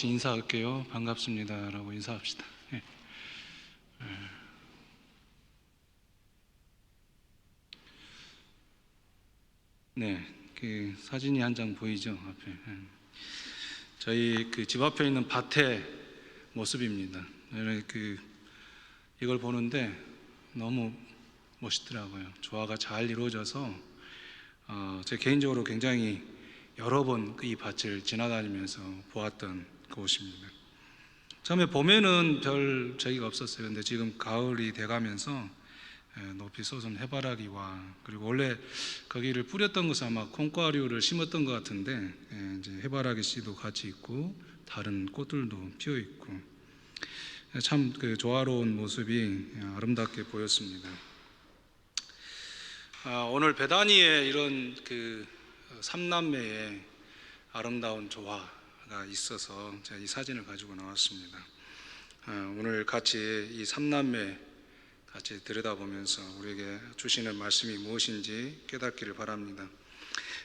인사할게요. 반갑습니다 라고 인사합시다. 네, 그 사진이 한 장 보이죠 앞에. 저희 그 집 앞에 있는 밭의 모습입니다. 이걸 보는데 너무 멋있더라고요. 조화가 잘 이루어져서 제 개인적으로 굉장히 여러 번 이 밭을 지나다니면서 보았던 그곳입니다. 처음에 봄에는 별 저기가 없었어요. 근데 지금 가을이 돼가면서 높이 솟은 해바라기와, 그리고 원래 거기를 뿌렸던 것은 아마 콩과류를 심었던 것 같은데 이제 해바라기 씨도 같이 있고 다른 꽃들도 피어 있고 참 그 조화로운 모습이 아름답게 보였습니다. 오늘 베다니에 이런 그 삼남매의 아름다운 조화가 있어서 제가 이 사진을 가지고 나왔습니다. 오늘 같이 이 삼남매 같이 들여다보면서 우리에게 주시는 말씀이 무엇인지 깨닫기를 바랍니다.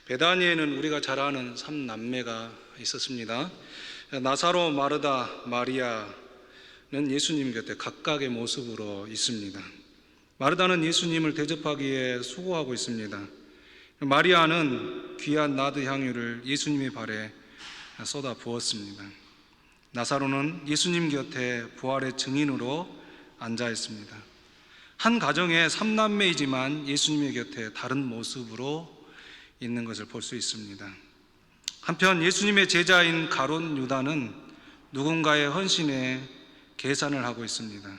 베다니에는 우리가 잘 아는 삼남매가 있었습니다. 나사로, 마르다, 마리아는 예수님 곁에 각각의 모습으로 있습니다. 마르다는 예수님을 대접하기에 수고하고 있습니다. 마리아는 귀한 나드 향유를 예수님의 발에 쏟아 부었습니다. 나사로는 예수님 곁에 부활의 증인으로 앉아 있습니다. 한 가정의 삼남매이지만 예수님의 곁에 다른 모습으로 있는 것을 볼 수 있습니다. 한편 예수님의 제자인 가룟 유다는 누군가의 헌신에 계산을 하고 있습니다.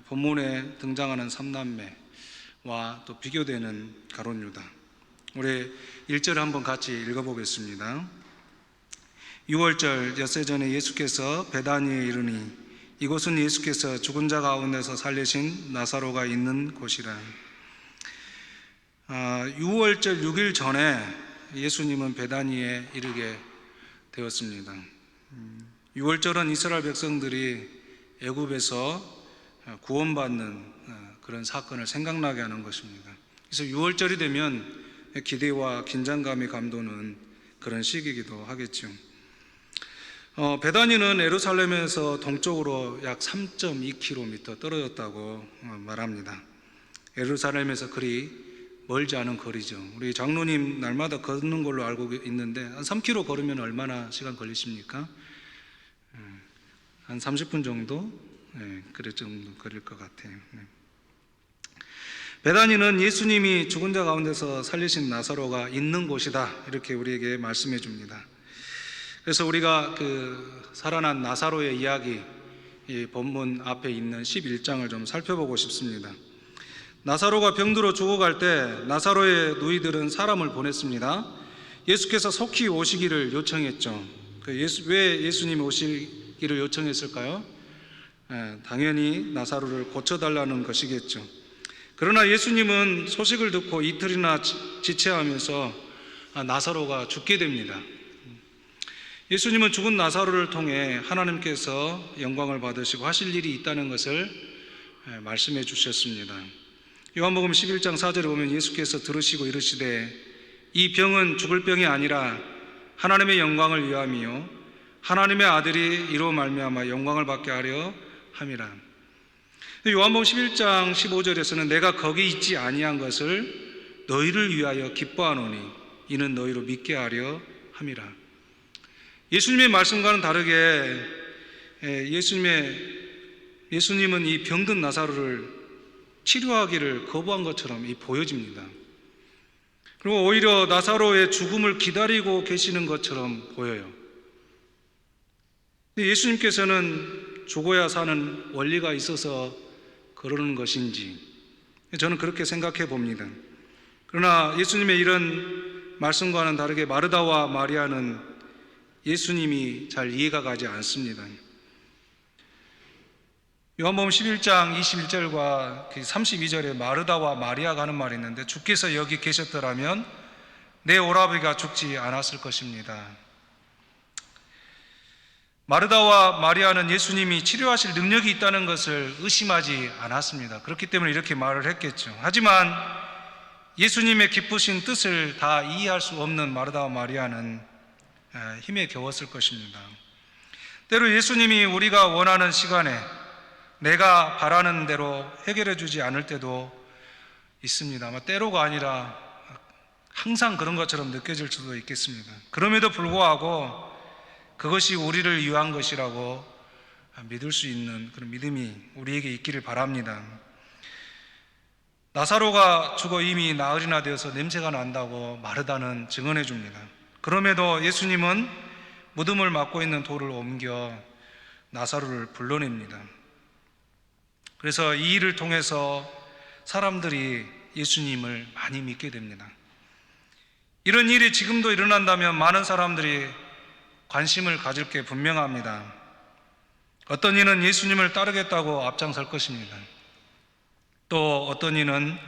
본문에 등장하는 삼남매와 또 비교되는 가룟 유다. 우리 1절 한번 같이 읽어보겠습니다. 6월절 엿새 전에 예수께서 베다니에 이르니 이곳은 예수께서 죽은 자 가운데서 살리신 나사로가 있는 곳이라. 6월절 6일 전에 예수님은 베다니에 이르게 되었습니다. 6월절은 이스라엘 백성들이 애굽에서 구원받는 그런 사건을 생각나게 하는 것입니다. 그래서 6월절이 되면 기대와 긴장감이 감도는 그런 시기이기도 하겠죠. 베다니는 예루살렘에서 동쪽으로 약 3.2km 떨어졌다고 말합니다. 예루살렘에서 그리 멀지 않은 거리죠. 우리 장로님 날마다 걷는 걸로 알고 있는데 한 3km 걸으면 얼마나 시간 걸리십니까? 한 30분 정도? 그럴 정도 걸릴 것 같아요. 베다니는 예수님이 죽은 자 가운데서 살리신 나사로가 있는 곳이다, 이렇게 우리에게 말씀해 줍니다. 그래서 우리가 그 살아난 나사로의 이야기, 이 본문 앞에 있는 11장을 좀 살펴보고 싶습니다. 나사로가 병들어 죽어갈 때 나사로의 누이들은 사람을 보냈습니다. 예수께서 속히 오시기를 요청했죠. 왜 예수님이 오시기를 요청했을까요? 당연히 나사로를 고쳐달라는 것이겠죠. 그러나 예수님은 소식을 듣고 이틀이나 지체하면서 나사로가 죽게 됩니다. 예수님은 죽은 나사로를 통해 하나님께서 영광을 받으시고 하실 일이 있다는 것을 말씀해 주셨습니다. 요한복음 11장 4절에 보면 예수께서 들으시고 이르시되 이 병은 죽을 병이 아니라 하나님의 영광을 위함이요 하나님의 아들이 이로 말미암아 영광을 받게 하려 함이라. 요한복음 11장 15절에서는 내가 거기 있지 아니한 것을 너희를 위하여 기뻐하노니 이는 너희로 믿게 하려 함이라. 예수님의 말씀과는 다르게 예수님은 이 병든 나사로를 치료하기를 거부한 것처럼 보여집니다. 그리고 오히려 나사로의 죽음을 기다리고 계시는 것처럼 보여요. 예수님께서는 죽어야 사는 원리가 있어서 그러는 것인지 저는 그렇게 생각해 봅니다. 그러나 예수님의 이런 말씀과는 다르게 마르다와 마리아는 예수님이 잘 이해가 가지 않습니다. 요한복음 11장 21절과 32절에 마르다와 마리아가 하는 말이 있는데 주께서 여기 계셨더라면 내 오라비가 죽지 않았을 것입니다. 마르다와 마리아는 예수님이 치료하실 능력이 있다는 것을 의심하지 않았습니다. 그렇기 때문에 이렇게 말을 했겠죠. 하지만 예수님의 기쁘신 뜻을 다 이해할 수 없는 마르다와 마리아는 힘에 겨웠을 것입니다. 때로 예수님이 우리가 원하는 시간에 내가 바라는 대로 해결해 주지 않을 때도 있습니다. 아마 때로가 아니라 항상 그런 것처럼 느껴질 수도 있겠습니다. 그럼에도 불구하고 그것이 우리를 위한 것이라고 믿을 수 있는 그런 믿음이 우리에게 있기를 바랍니다. 나사로가 죽어 이미 나흘이나 되어서 냄새가 난다고 마르다는 증언해 줍니다. 그럼에도 예수님은 무덤을 막고 있는 돌을 옮겨 나사로를 불러냅니다. 그래서 이 일을 통해서 사람들이 예수님을 많이 믿게 됩니다. 이런 일이 지금도 일어난다면 많은 사람들이 관심을 가질 게 분명합니다. 어떤 이는 예수님을 따르겠다고 앞장설 것입니다. 또 어떤 이는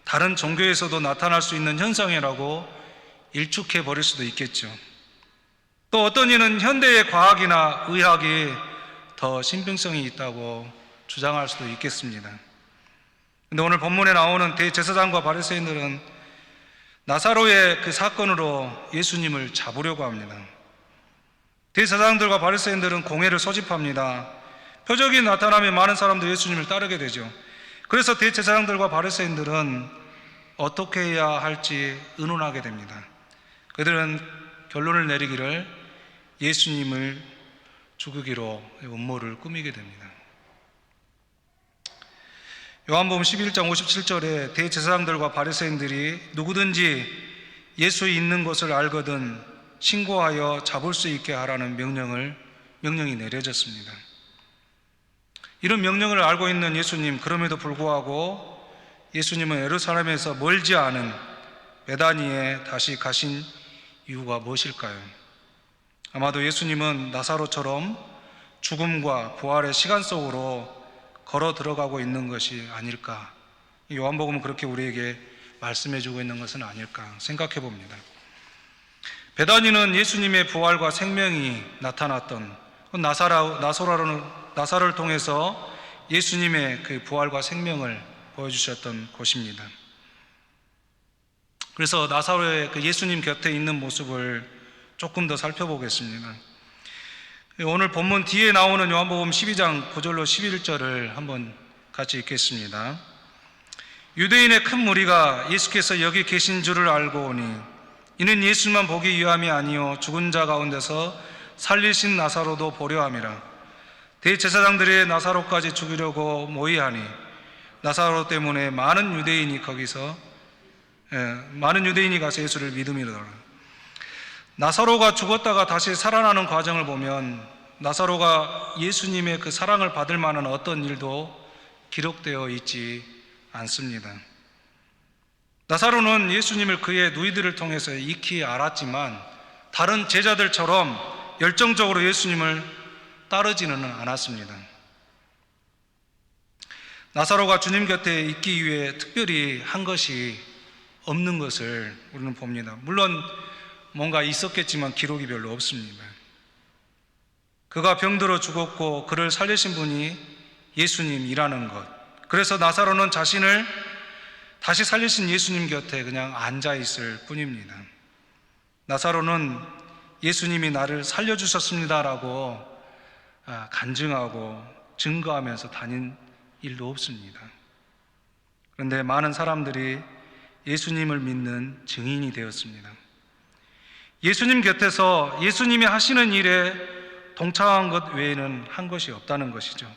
다른 종교에서도 나타날 수 있는 현상이라고 일축해 버릴 수도 있겠죠. 또 어떤 이는 현대의 과학이나 의학이 더 신빙성이 있다고 주장할 수도 있겠습니다. 근데 오늘 본문에 나오는 대제사장과 바리새인들은 나사로의 그 사건으로 예수님을 잡으려고 합니다. 대제사장들과 바리새인들은 공회를 소집합니다. 표적이 나타나면 많은 사람들이 예수님을 따르게 되죠. 그래서 대제사장들과 바리새인들은 어떻게 해야 할지 의논하게 됩니다. 그들은 결론을 내리기를 예수님을 죽이기로 음모를 꾸미게 됩니다. 요한복음 11장 57절에 대제사장들과 바리새인들이 누구든지 예수 있는 것을 알거든 신고하여 잡을 수 있게 하라는 명령이 내려졌습니다. 이런 명령을 알고 있는 예수님, 그럼에도 불구하고 예수님은 예루살렘에서 멀지 않은 베다니에 다시 가신 이유가 무엇일까요? 아마도 예수님은 나사로처럼 죽음과 부활의 시간 속으로 걸어 들어가고 있는 것이 아닐까. 요한복음은 그렇게 우리에게 말씀해 주고 있는 것은 아닐까 생각해 봅니다. 베다니는 예수님의 부활과 생명이 나타났던 나사로를 통해서 예수님의 그 부활과 생명을 보여주셨던 곳입니다. 그래서 나사로의 그 예수님 곁에 있는 모습을 조금 더 살펴보겠습니다. 오늘 본문 뒤에 나오는 요한복음 12장 9절로 11절을 한번 같이 읽겠습니다. 유대인의 큰 무리가 예수께서 여기 계신 줄을 알고 오니 이는 예수만 보기 위함이 아니요 죽은 자 가운데서 살리신 나사로도 보려 함이라. 대제사장들이 나사로까지 죽이려고 모의하니 나사로 때문에 많은 유대인이 가서 예수를 믿음이로라. 나사로가 죽었다가 다시 살아나는 과정을 보면 나사로가 예수님의 그 사랑을 받을 만한 어떤 일도 기록되어 있지 않습니다. 나사로는 예수님을 그의 누이들을 통해서 익히 알았지만 다른 제자들처럼 열정적으로 예수님을 따르지는 않았습니다. 나사로가 주님 곁에 있기 위해 특별히 한 것이 없는 것을 우리는 봅니다. 물론 뭔가 있었겠지만 기록이 별로 없습니다. 그가 병들어 죽었고 그를 살리신 분이 예수님이라는 것. 그래서 나사로는 자신을 다시 살리신 예수님 곁에 그냥 앉아 있을 뿐입니다. 나사로는 예수님이 나를 살려주셨습니다라고 간증하고 증거하면서 다닌 일도 없습니다. 그런데 많은 사람들이 예수님을 믿는 증인이 되었습니다. 예수님 곁에서 예수님이 하시는 일에 동참한 것 외에는 한 것이 없다는 것이죠.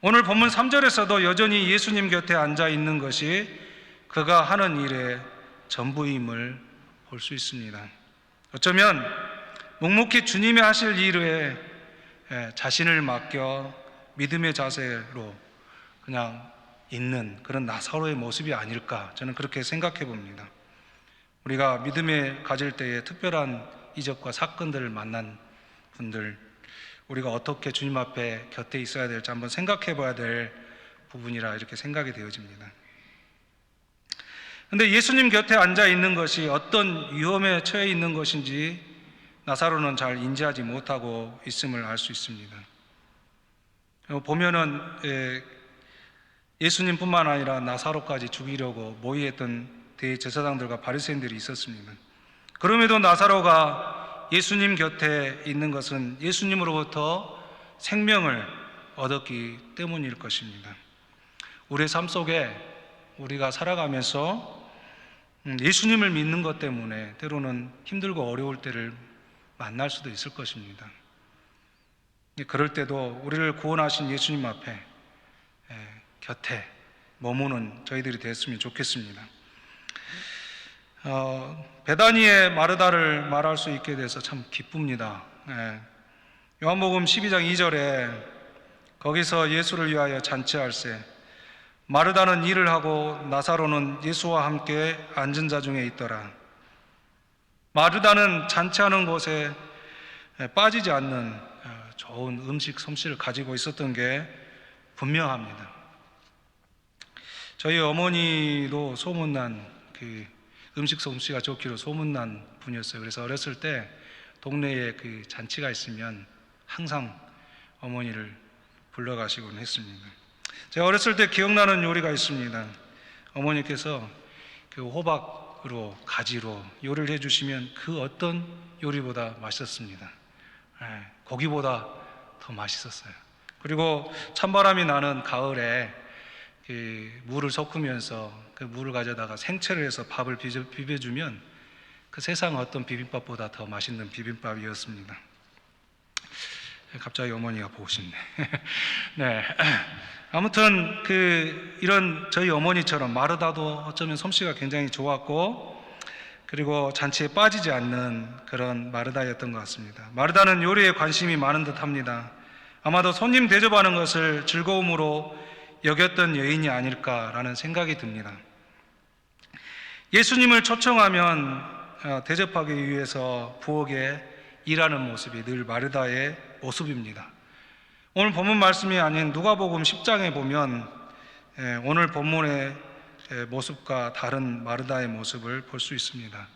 오늘 본문 3절에서도 여전히 예수님 곁에 앉아 있는 것이 그가 하는 일의 전부임을 볼 수 있습니다. 어쩌면 묵묵히 주님이 하실 일에 자신을 맡겨 믿음의 자세로 그냥 있는 그런 나사로의 모습이 아닐까, 저는 그렇게 생각해 봅니다. 우리가 믿음에 가질 때에 특별한 이적과 사건들을 만난 분들, 우리가 어떻게 주님 앞에 곁에 있어야 될지 한번 생각해 봐야 될 부분이라 이렇게 생각이 되어집니다. 그런데 예수님 곁에 앉아 있는 것이 어떤 위험에 처해 있는 것인지 나사로는 잘 인지하지 못하고 있음을 알 수 있습니다. 보면은 예수님뿐만 아니라 나사로까지 죽이려고 모의했던 대제사장들과 바리새인들이 있었습니다. 그럼에도 나사로가 예수님 곁에 있는 것은 예수님으로부터 생명을 얻었기 때문일 것입니다. 우리의 삶 속에 우리가 살아가면서 예수님을 믿는 것 때문에 때로는 힘들고 어려울 때를 만날 수도 있을 것입니다. 그럴 때도 우리를 구원하신 예수님 앞에 곁에 머무는 저희들이 됐으면 좋겠습니다. 베다니의 마르다를 말할 수 있게 돼서 참 기쁩니다. 요한복음 12장 2절에 거기서 예수를 위하여 잔치할세 마르다는 일을 하고 나사로는 예수와 함께 앉은 자 중에 있더라. 마르다는 잔치하는 곳에 빠지지 않는 좋은 음식 솜씨를 가지고 있었던 게 분명합니다. 저희 어머니도 소문난 그 음식 솜씨가 좋기로 소문난 분이었어요. 그래서 어렸을 때 동네에 그 잔치가 있으면 항상 어머니를 불러가시곤 했습니다. 제가 어렸을 때 기억나는 요리가 있습니다. 어머니께서 그 호박으로 가지로 요리를 해주시면 그 어떤 요리보다 맛있었습니다. 고기보다 더 맛있었어요. 그리고 찬바람이 나는 가을에 그 물을 섞으면서 그 물을 가져다가 생채를 해서 밥을 비벼주면 그 세상 어떤 비빔밥보다 더 맛있는 비빔밥이었습니다. 갑자기 어머니가 보고 싶네. 네. 아무튼 이런 저희 어머니처럼 마르다도 어쩌면 솜씨가 굉장히 좋았고 그리고 잔치에 빠지지 않는 그런 마르다였던 것 같습니다. 마르다는 요리에 관심이 많은 듯합니다. 아마도 손님 대접하는 것을 즐거움으로 여겼던 여인이 아닐까라는 생각이 듭니다. 예수님을 초청하면 대접하기 위해서 부엌에 일하는 모습이 늘 마르다의 모습입니다. 오늘 본문 말씀이 아닌 누가복음 10장에 보면 오늘 본문의 모습과 다른 마르다의 모습을 볼 수 있습니다.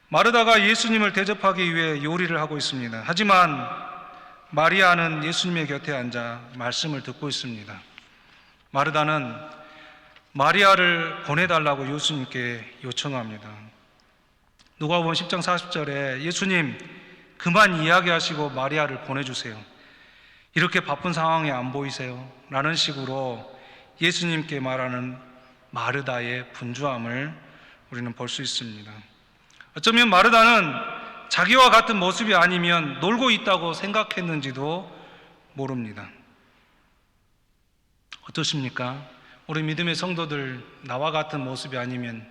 마르다가 예수님을 대접하기 위해 요리를 하고 있습니다. 하지만 마리아는 예수님의 곁에 앉아 말씀을 듣고 있습니다. 마르다는 마리아를 보내달라고 예수님께 요청합니다. 누가복음 10장 40절에 예수님 그만 이야기하시고 마리아를 보내주세요. 이렇게 바쁜 상황에 안 보이세요? 라는 식으로 예수님께 말하는 마르다의 분주함을 우리는 볼 수 있습니다. 어쩌면 마르다는 자기와 같은 모습이 아니면 놀고 있다고 생각했는지도 모릅니다. 어떠십니까? 우리 믿음의 성도들 나와 같은 모습이 아니면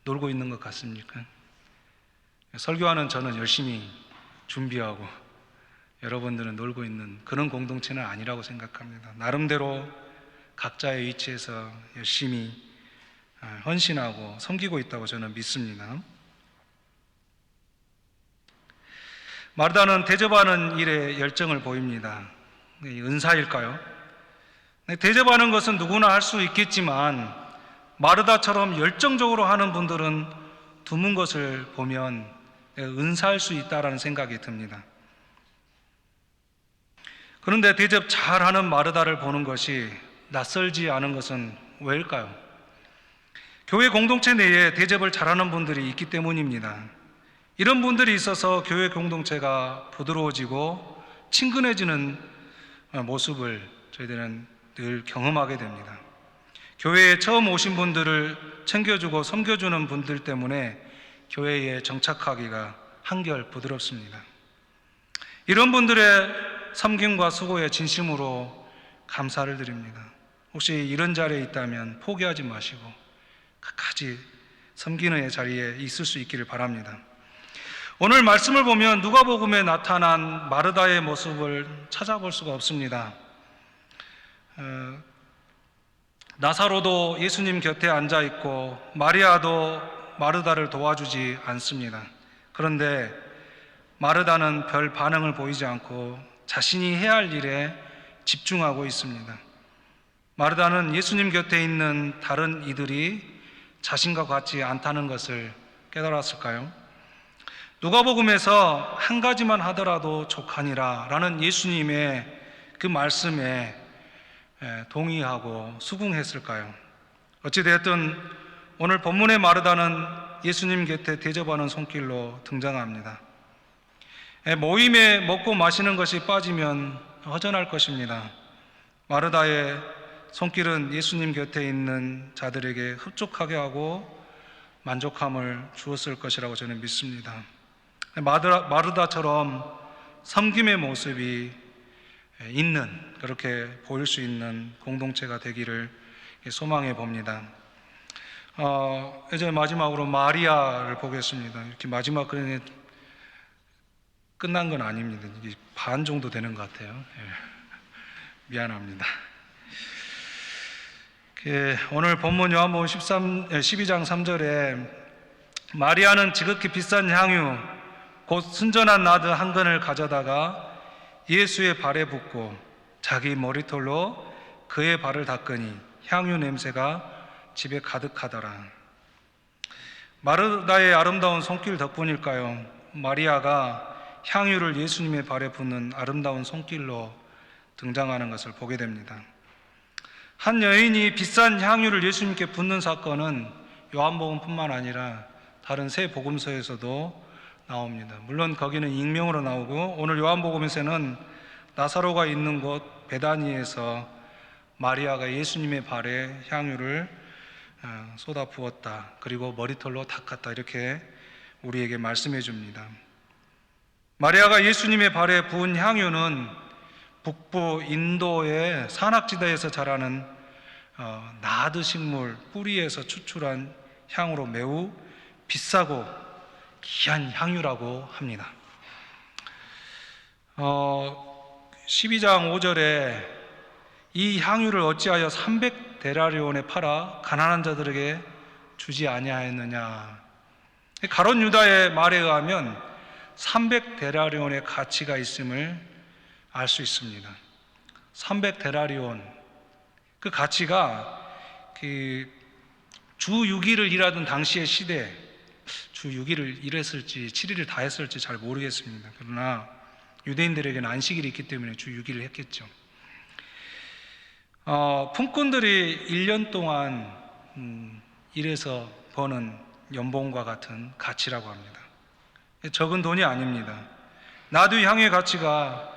놀고 있는 것 같습니까? 설교하는 저는 열심히 준비하고 여러분들은 놀고 있는 그런 공동체는 아니라고 생각합니다. 나름대로 각자의 위치에서 열심히 헌신하고 섬기고 있다고 저는 믿습니다. 마르다는 대접하는 일에 열정을 보입니다. 은사일까요? 대접하는 것은 누구나 할 수 있겠지만 마르다처럼 열정적으로 하는 분들은 드문 것을 보면 은사할 수 있다라는 생각이 듭니다. 그런데 대접 잘하는 마르다를 보는 것이 낯설지 않은 것은 왜일까요? 교회 공동체 내에 대접을 잘하는 분들이 있기 때문입니다. 이런 분들이 있어서 교회 공동체가 부드러워지고 친근해지는 모습을 저희들은 늘 경험하게 됩니다. 교회에 처음 오신 분들을 챙겨주고 섬겨주는 분들 때문에 교회에 정착하기가 한결 부드럽습니다. 이런 분들의 섬김과 수고에 진심으로 감사를 드립니다. 혹시 이런 자리에 있다면 포기하지 마시고 끝까지 섬기는 자리에 있을 수 있기를 바랍니다. 오늘 말씀을 보면 누가복음에 나타난 마르다의 모습을 찾아볼 수가 없습니다. 나사로도 예수님 곁에 앉아 있고 마리아도 마르다를 도와주지 않습니다. 그런데 마르다는 별 반응을 보이지 않고 자신이 해야 할 일에 집중하고 있습니다. 마르다는 예수님 곁에 있는 다른 이들이 자신과 같지 않다는 것을 깨달았을까요? 누가복음에서 한 가지만 하더라도 족하니라 라는 예수님의 그 말씀에 동의하고 수긍했을까요? 어찌되었든 오늘 본문의 마르다는 예수님 곁에 대접하는 손길로 등장합니다. 모임에 먹고 마시는 것이 빠지면 허전할 것입니다. 마르다의 손길은 예수님 곁에 있는 자들에게 흡족하게 하고 만족함을 주었을 것이라고 저는 믿습니다. 마르다처럼 섬김의 모습이 있는, 그렇게 보일 수 있는 공동체가 되기를 소망해 봅니다. 이제 마지막으로 마리아를 보겠습니다. 이렇게 마지막 그림이 끝난 건 아닙니다. 이게 반 정도 되는 것 같아요. 미안합니다. 오늘 본문 요한복음 12장 3절에 마리아는 지극히 비싼 향유 곧 순전한 나드 한 근을 가져다가 예수의 발에 붓고 자기 머리털로 그의 발을 닦으니 향유 냄새가 집에 가득하더라. 마르다의 아름다운 손길 덕분일까요? 마리아가 향유를 예수님의 발에 붓는 아름다운 손길로 등장하는 것을 보게 됩니다. 한 여인이 비싼 향유를 예수님께 붓는 사건은 요한복음뿐만 아니라 다른 세 복음서에서도 나옵니다. 물론 거기는 익명으로 나오고, 오늘 요한복음에서는 나사로가 있는 곳 베다니에서 마리아가 예수님의 발에 향유를 쏟아 부었다, 그리고 머리털로 닦았다, 이렇게 우리에게 말씀해 줍니다. 마리아가 예수님의 발에 부은 향유는 북부 인도의 산악지대에서 자라는 나드 식물 뿌리에서 추출한 향으로 매우 비싸고 귀한 향유라고 합니다. 12장 5절에 이 향유를 어찌하여 300데나리온에 팔아 가난한 자들에게 주지 아니하였느냐. 가룟 유다의 말에 의하면 300데나리온의 가치가 있음을 알 수 있습니다. 300데나리온, 그 가치가 주 6일을 일하던 당시의 시대, 주 6일을 일했을지 7일을 다 했을지 잘 모르겠습니다. 그러나 유대인들에게는 안식일이 있기 때문에 주 6일을 했겠죠. 품꾼들이 1년 동안 일해서 버는 연봉과 같은 가치라고 합니다. 적은 돈이 아닙니다. 나드 향의 가치가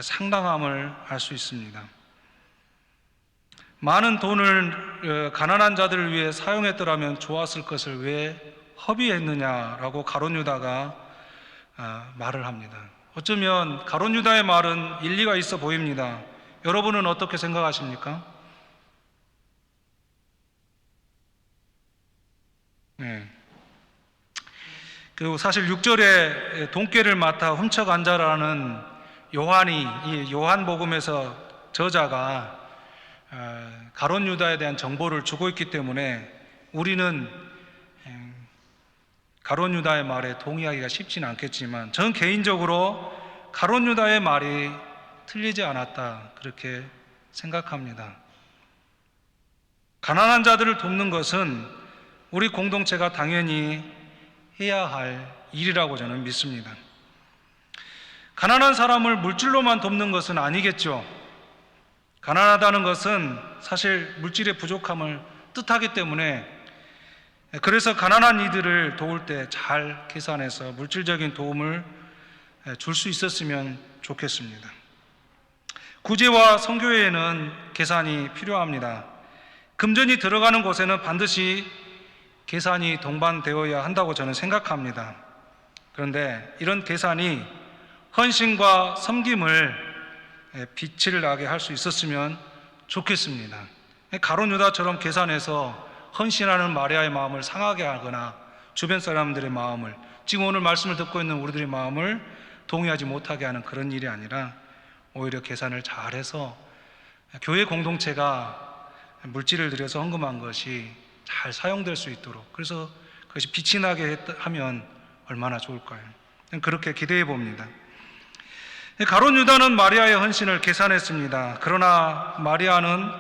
상당함을 알 수 있습니다. 많은 돈을 가난한 자들을 위해 사용했더라면 좋았을 것을 왜 허비했느냐라고 가룟 유다가 말을 합니다. 어쩌면 가룟 유다의 말은 일리가 있어 보입니다. 여러분은 어떻게 생각하십니까? 그리고 사실 6절에 돈깨를 맡아 훔쳐간 자라는 이 요한복음에서 저자가 가룟 유다에 대한 정보를 주고 있기 때문에 우리는 가룟 유다의 말에 동의하기가 쉽지는 않겠지만, 저는 개인적으로 가룟 유다의 말이 틀리지 않았다, 그렇게 생각합니다. 가난한 자들을 돕는 것은 우리 공동체가 당연히 해야 할 일이라고 저는 믿습니다. 가난한 사람을 물질로만 돕는 것은 아니겠죠. 가난하다는 것은 사실 물질의 부족함을 뜻하기 때문에, 그래서 가난한 이들을 도울 때 잘 계산해서 물질적인 도움을 줄 수 있었으면 좋겠습니다. 구제와 선교회에는 계산이 필요합니다. 금전이 들어가는 곳에는 반드시 계산이 동반되어야 한다고 저는 생각합니다. 그런데 이런 계산이 헌신과 섬김을 빛을 나게 할 수 있었으면 좋겠습니다. 가룟 유다처럼 계산해서 헌신하는 마리아의 마음을 상하게 하거나 주변 사람들의 마음을, 지금 오늘 말씀을 듣고 있는 우리들의 마음을 동의하지 못하게 하는 그런 일이 아니라 오히려 계산을 잘해서 교회 공동체가 물질을 들여서 헌금한 것이 잘 사용될 수 있도록, 그래서 그것이 빛이 나게 하면 얼마나 좋을까요? 그렇게 기대해 봅니다. 가룟 유다는 마리아의 헌신을 계산했습니다. 그러나 마리아는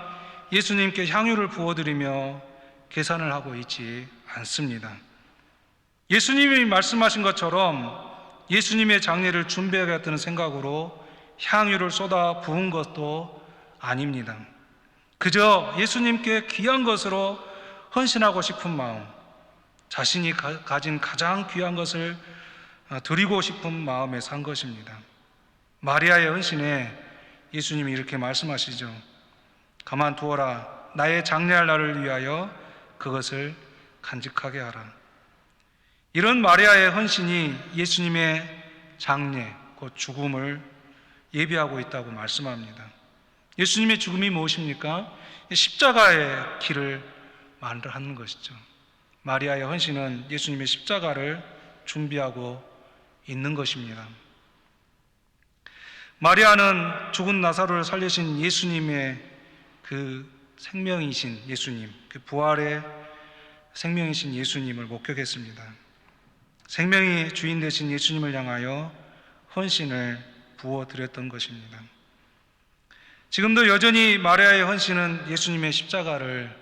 예수님께 향유를 부어드리며 계산을 하고 있지 않습니다. 예수님이 말씀하신 것처럼 예수님의 장례를 준비하겠다는 생각으로 향유를 쏟아 부은 것도 아닙니다. 그저 예수님께 귀한 것으로 헌신하고 싶은 마음, 자신이 가진 가장 귀한 것을 드리고 싶은 마음에 산 것입니다. 마리아의 헌신에 예수님이 이렇게 말씀하시죠. 가만두어라. 나의 장래할 날을 위하여 그것을 간직하게 하라. 이런 마리아의 헌신이 예수님의 장례, 곧 죽음을 예비하고 있다고 말씀합니다. 예수님의 죽음이 무엇입니까? 십자가의 길을 마련하는 것이죠. 마리아의 헌신은 예수님의 십자가를 준비하고 있는 것입니다. 마리아는 죽은 나사로를 살리신 예수님의 그 생명이신 예수님, 그 부활의 생명이신 예수님을 목격했습니다. 생명의 주인 되신 예수님을 향하여 헌신을 부어드렸던 것입니다. 지금도 여전히 마리아의 헌신은 예수님의 십자가를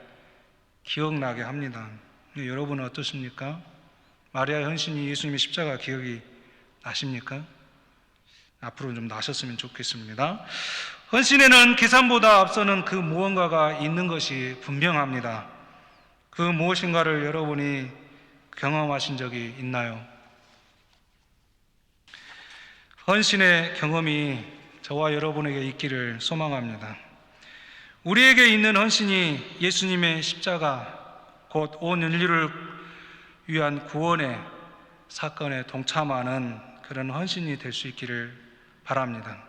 기억나게 합니다. 여러분은 어떻습니까? 마리아의 헌신이 예수님의 십자가 기억이 나십니까? 앞으로 좀 나셨으면 좋겠습니다. 헌신에는 계산보다 앞서는 그 무언가가 있는 것이 분명합니다. 그 무엇인가를 여러분이 경험하신 적이 있나요? 헌신의 경험이 저와 여러분에게 있기를 소망합니다. 우리에게 있는 헌신이 예수님의 십자가, 곧 온 인류를 위한 구원의 사건에 동참하는 그런 헌신이 될 수 있기를 바랍니다.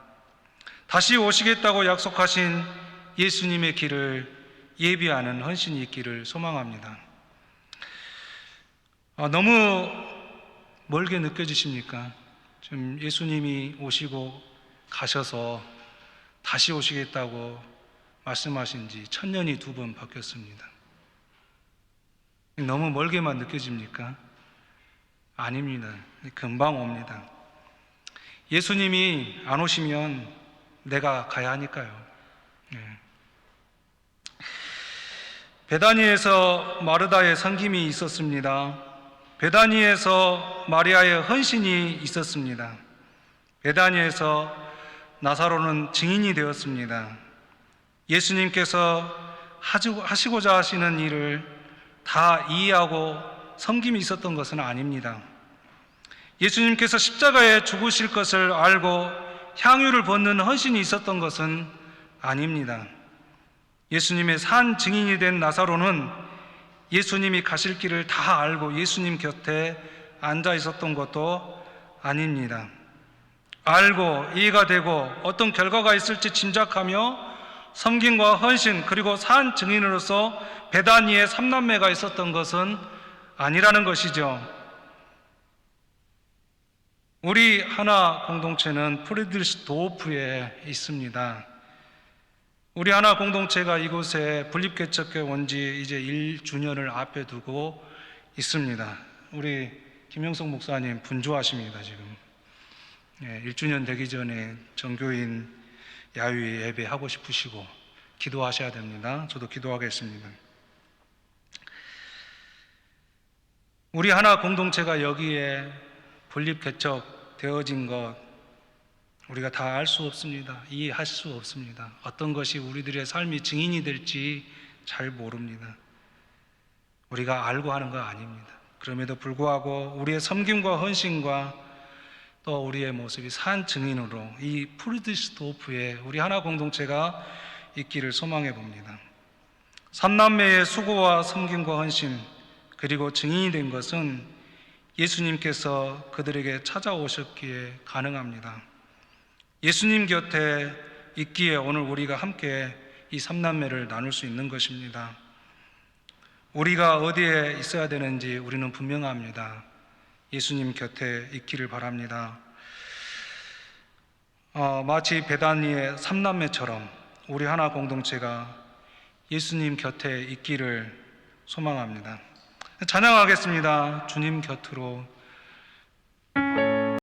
다시 오시겠다고 약속하신 예수님의 길을 예비하는 헌신이 있기를 소망합니다. 너무 멀게 느껴지십니까? 지금 예수님이 오시고 가셔서 다시 오시겠다고 말씀하신 지 1000년이 2번 바뀌었습니다. 너무 멀게만 느껴집니까? 아닙니다. 금방 옵니다. 예수님이 안 오시면 내가 가야 하니까요. 베다니에서 마르다의 섬김이 있었습니다. 베다니에서 마리아의 헌신이 있었습니다. 베다니에서 나사로는 증인이 되었습니다. 예수님께서 하시고자 하시는 일을 다 이해하고 섬김이 있었던 것은 아닙니다. 예수님께서 십자가에 죽으실 것을 알고 향유를 붓는 헌신이 있었던 것은 아닙니다. 예수님의 산 증인이 된 나사로는 예수님이 가실 길을 다 알고 예수님 곁에 앉아 있었던 것도 아닙니다. 알고 이해가 되고 어떤 결과가 있을지 짐작하며 섬김과 헌신 그리고 산 증인으로서 베다니에 3남매가 있었던 것은 아니라는 것이죠. 우리 하나 공동체는 프리드리스도프에 있습니다. 우리 하나 공동체가 이곳에 분립개척교회 온 지 이제 1주년을 앞에 두고 있습니다. 우리 김영석 목사님 분주하십니다, 지금. 1주년 되기 전에 정교인 야유 예배 하고 싶으시고 기도하셔야 됩니다. 저도 기도하겠습니다. 우리 하나 공동체가 여기에 분립개척 되어진 것 우리가 다 알 수 없습니다. 이해할 수 없습니다. 어떤 것이 우리들의 삶이 증인이 될지 잘 모릅니다. 우리가 알고 하는 거 아닙니다. 그럼에도 불구하고 우리의 섬김과 헌신과 또 우리의 모습이 산 증인으로 이 프리드리스도프에 우리 하나 공동체가 있기를 소망해 봅니다. 삼남매의 수고와 섬김과 헌신 그리고 증인이 된 것은 예수님께서 그들에게 찾아오셨기에 가능합니다. 예수님 곁에 있기에 오늘 우리가 함께 이 삼남매를 나눌 수 있는 것입니다. 우리가 어디에 있어야 되는지 우리는 분명합니다. 예수님 곁에 있기를 바랍니다. 마치 베다니의 삼남매처럼 우리 하나 공동체가 예수님 곁에 있기를 소망합니다. 찬양하겠습니다. 주님 곁으로.